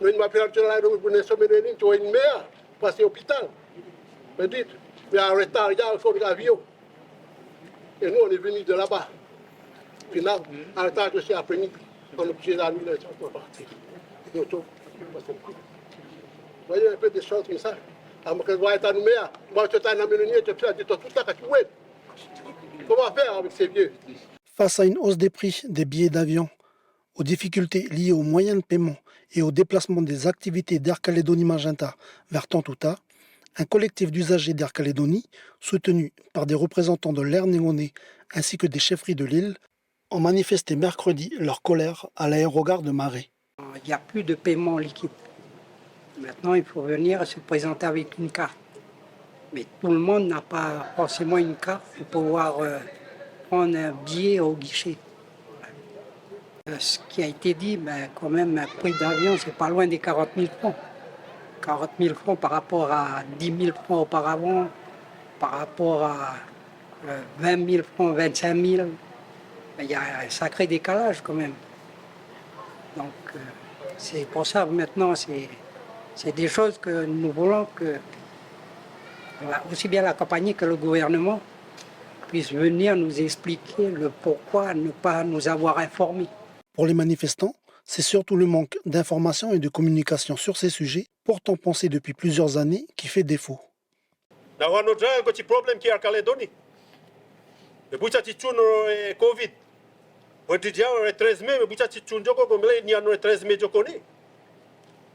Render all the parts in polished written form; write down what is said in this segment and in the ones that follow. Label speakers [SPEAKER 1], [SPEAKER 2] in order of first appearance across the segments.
[SPEAKER 1] Nous m'appelons pour une semaine, tu as une mère, passer à l'hôpital. Me dit, il y a un retard, il y a un faux avion. Et nous, on est venus de là-bas. Final, en retard aussi après-midi. On est obligé d'annuler ça pour partir. Vous voyez un peu des choses comme ça. Alors que je vois être Nouméa, moi je suis en Amélie, je suis tout ça quand tu veux. Comment faire avec ces vieux?
[SPEAKER 2] Face à une hausse des prix des billets d'avion, aux difficultés liées aux moyens de paiement et au déplacement des activités d'Air Calédonie-Magenta vers Tontouta, un collectif d'usagers d'Air Calédonie, soutenu par des représentants de l'Air Négoné ainsi que des chefferies de l'île, ont manifesté mercredi leur colère à l'aérogare de Marais.
[SPEAKER 3] Il n'y a plus de paiement liquide. Maintenant, il faut venir se présenter avec une carte. Mais tout le monde n'a pas forcément une carte pour pouvoir prendre un billet au guichet. Ce qui a été dit, quand même, un prix d'avion, c'est pas loin des 40 000 francs. 40 000 francs par rapport à 10 000 francs auparavant, par rapport à 20 000 francs, 25 000. Il y a un sacré décalage quand même. Donc, c'est pour ça maintenant, c'est des choses que nous voulons que aussi bien la compagnie que le gouvernement puissent venir nous expliquer le pourquoi ne pas nous avoir informés.
[SPEAKER 2] Pour les manifestants, c'est surtout le manque d'information et de communication sur ces sujets, pourtant pensés depuis plusieurs années, qui fait défaut.
[SPEAKER 1] Nous avons un petit problème qui est en Calédonie. Le bout de Covid. On dit le 13 mai, mais bout de il y a le 13 mai.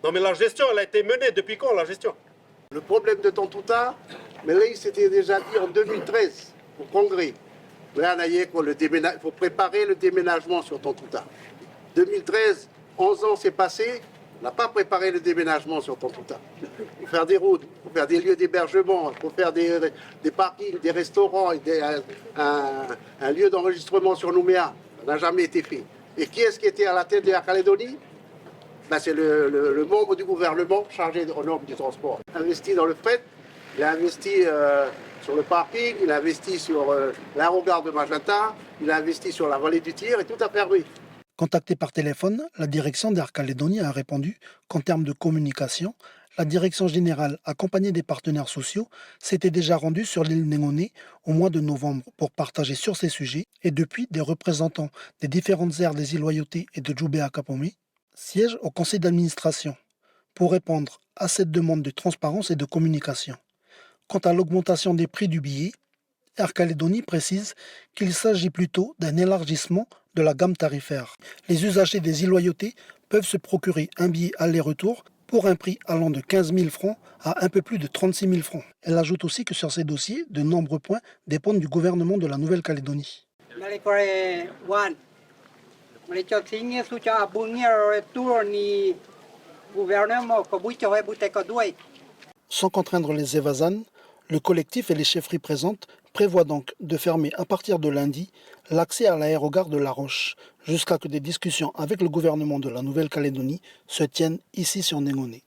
[SPEAKER 1] Non, mais la gestion, elle a été menée depuis quand, la gestion?
[SPEAKER 4] Le problème de Tontouta, mais là, il s'était déjà dit en 2013, au Congrès. Là, il faut préparer le déménagement sur Tontouta. 2013, 11 ans s'est passé, on n'a pas préparé le déménagement sur Tontouta. Il faut faire des routes, il faut faire des lieux d'hébergement, il faut faire des parkings, des restaurants, un lieu d'enregistrement sur Nouméa. Ça n'a jamais été fait. Et qui est-ce qui était à la tête de la Calédonie? C'est le membre du gouvernement chargé aux normes du transport. Il a investi dans le fret, il a investi sur le parking, il a investi sur l'aérogare de Magenta, il a investi sur la vallée du Tir et tout a perdu.
[SPEAKER 2] Contacté par téléphone, la direction d'Air Calédonie a répondu qu'en termes de communication, la direction générale, accompagnée des partenaires sociaux, s'était déjà rendue sur l'île Négoné au mois de novembre pour partager sur ces sujets et depuis, des représentants des différentes aires des îles Loyauté et de Djoubéa-Kapomé siègent au conseil d'administration pour répondre à cette demande de transparence et de communication. Quant à l'augmentation des prix du billet, Air Calédonie précise qu'il s'agit plutôt d'un élargissement de la gamme tarifaire. Les usagers des îles Loyauté peuvent se procurer un billet aller-retour pour un prix allant de 15 000 francs à un peu plus de 36 000 francs. Elle ajoute aussi que sur ces dossiers, de nombreux points dépendent du gouvernement de la Nouvelle-Calédonie. Sans contraindre les Evazan, le collectif et les chefferies présentes prévoient donc de fermer à partir de lundi l'accès à l'aérogare de La Roche, jusqu'à que des discussions avec le gouvernement de la Nouvelle-Calédonie se tiennent ici sur Négoné.